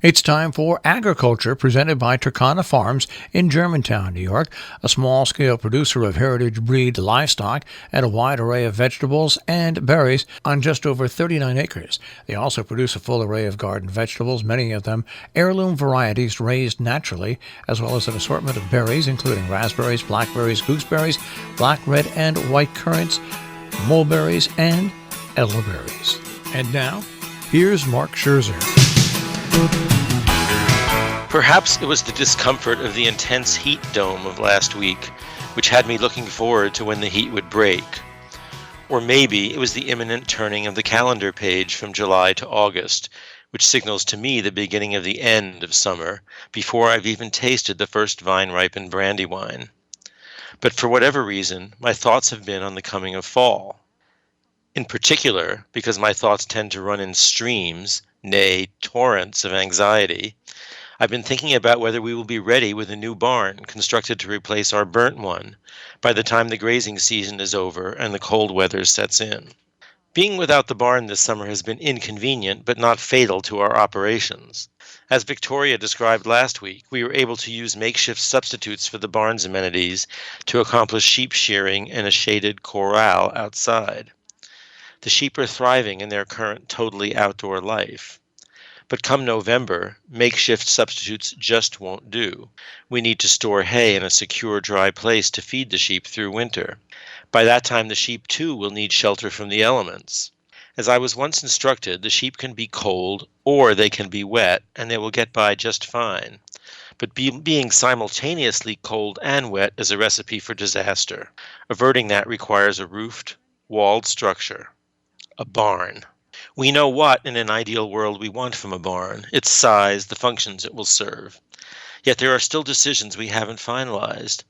It's time for Agriculture, presented by TURKANA Farms in Germantown, New York, a small-scale producer of heritage breed livestock and a wide array of vegetables and berries on just over 39 acres. They also produce a full array of garden vegetables, many of them heirloom varieties raised naturally, as well as an assortment of berries, including raspberries, blackberries, gooseberries, black, red, and white currants, mulberries, and elderberries. And now, here's Mark Scherzer. Perhaps it was the discomfort of the intense heat dome of last week which had me looking forward to when the heat would break. Or maybe it was the imminent turning of the calendar page from July to August, which signals to me the beginning of the end of summer, before I've even tasted the first vine-ripened brandywine. But for whatever reason, my thoughts have been on the coming of fall. In particular, because my thoughts tend to run in streams, nay, torrents of anxiety, I've been thinking about whether we will be ready with a new barn constructed to replace our burnt one by the time the grazing season is over and the cold weather sets in. Being without the barn this summer has been inconvenient but not fatal to our operations. As Victoria described last week, we were able to use makeshift substitutes for the barn's amenities to accomplish sheep shearing and a shaded corral outside. The sheep are thriving in their current totally outdoor life. But come November, makeshift substitutes just won't do. We need to store hay in a secure, dry place to feed the sheep through winter. By that time, the sheep, too, will need shelter from the elements. As I was once instructed, the sheep can be cold or they can be wet, and they will get by just fine. But being simultaneously cold and wet is a recipe for disaster. Averting that requires a roofed, walled structure, a barn. We know what, in an ideal world, we want from a barn, its size, the functions it will serve. Yet there are still decisions we haven't finalized.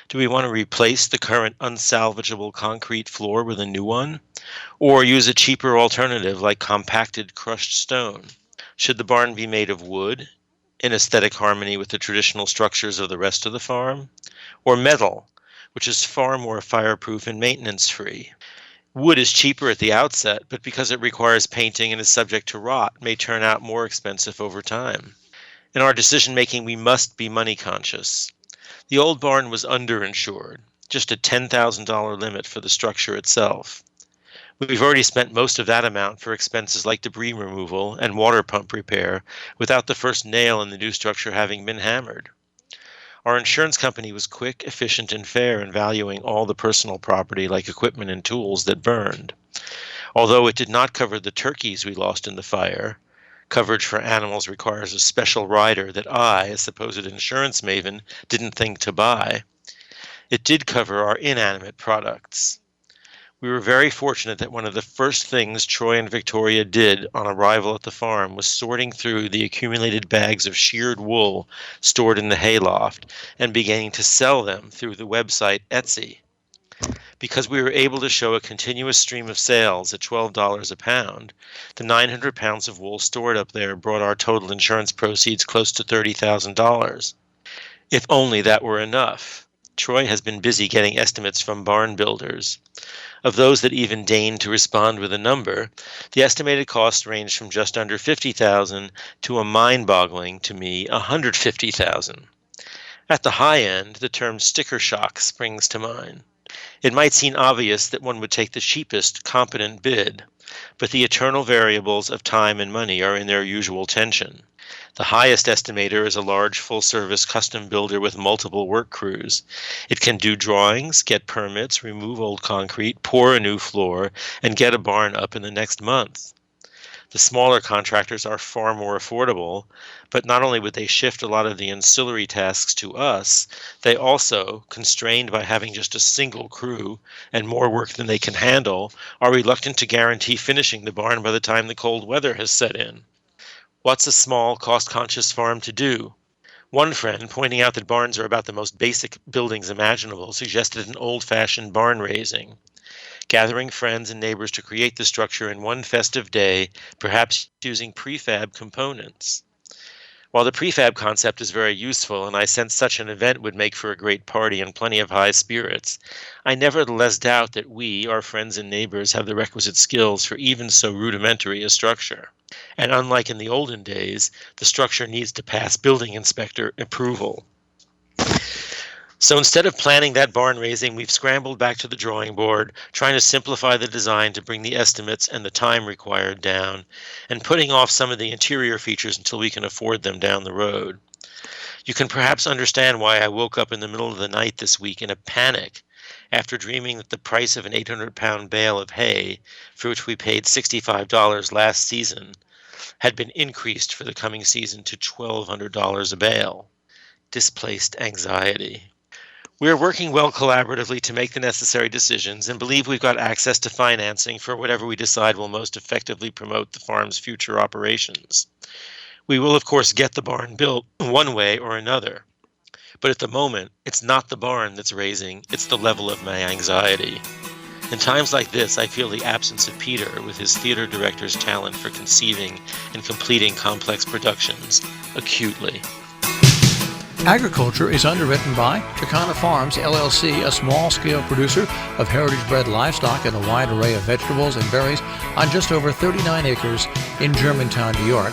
Do we want to replace the current unsalvageable concrete floor with a new one? Or use a cheaper alternative like compacted crushed stone? Should the barn be made of wood, in aesthetic harmony with the traditional structures of the rest of the farm? Or metal, which is far more fireproof and maintenance-free? Wood is cheaper at the outset, but because it requires painting and is subject to rot, may turn out more expensive over time. In our decision-making, we must be money conscious. The old barn was underinsured, just a $10,000 limit for the structure itself. We've already spent most of that amount for expenses like debris removal and water pump repair without the first nail in the new structure having been hammered. Our insurance company was quick, efficient, and fair in valuing all the personal property like equipment and tools that burned. Although it did not cover the turkeys we lost in the fire, coverage for animals requires a special rider that I, a supposed insurance maven, didn't think to buy. It did cover our inanimate products. We were very fortunate that one of the first things Troy and Victoria did on arrival at the farm was sorting through the accumulated bags of sheared wool stored in the hayloft and beginning to sell them through the website Etsy. Because we were able to show a continuous stream of sales at $12 a pound, the 900 pounds of wool stored up there brought our total insurance proceeds close to $30,000. If only that were enough. Troy has been busy getting estimates from barn builders. Of those that even deigned to respond with a number, the estimated costs ranged from just under $50,000 to a mind-boggling, to me, $150,000. At the high end, the term sticker shock springs to mind. It might seem obvious that one would take the cheapest, competent bid, but the eternal variables of time and money are in their usual tension. The highest estimator is a large full-service custom builder with multiple work crews. It can do drawings, get permits, remove old concrete, pour a new floor, and get a barn up in the next month. The smaller contractors are far more affordable, but not only would they shift a lot of the ancillary tasks to us, they also, constrained by having just a single crew and more work than they can handle, are reluctant to guarantee finishing the barn by the time the cold weather has set in. What's a small, cost-conscious farm to do? One friend, pointing out that barns are about the most basic buildings imaginable, suggested an old-fashioned barn raising, gathering friends and neighbors to create the structure in one festive day, perhaps using prefab components. While the prefab concept is very useful, and I sense such an event would make for a great party and plenty of high spirits, I nevertheless doubt that we, our friends and neighbors, have the requisite skills for even so rudimentary a structure. And unlike in the olden days, the structure needs to pass building inspector approval. So instead of planning that barn raising, we've scrambled back to the drawing board, trying to simplify the design to bring the estimates and the time required down, and putting off some of the interior features until we can afford them down the road. You can perhaps understand why I woke up in the middle of the night this week in a panic after dreaming that the price of an 800-pound bale of hay, for which we paid $65 last season, had been increased for the coming season to $1,200 a bale. Displaced anxiety. We are working well collaboratively to make the necessary decisions and believe we've got access to financing for whatever we decide will most effectively promote the farm's future operations. We will, of course, get the barn built one way or another. But at the moment, it's not the barn that's raising, it's the level of my anxiety. In times like this, I feel the absence of Peter with his theater director's talent for conceiving and completing complex productions acutely. Agriculture is underwritten by TURKANA Farms, LLC, a small-scale producer of heritage-bred livestock and a wide array of vegetables and berries on just over 39 acres in Germantown, New York.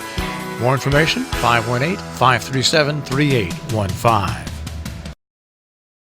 More information, 518-537-3815.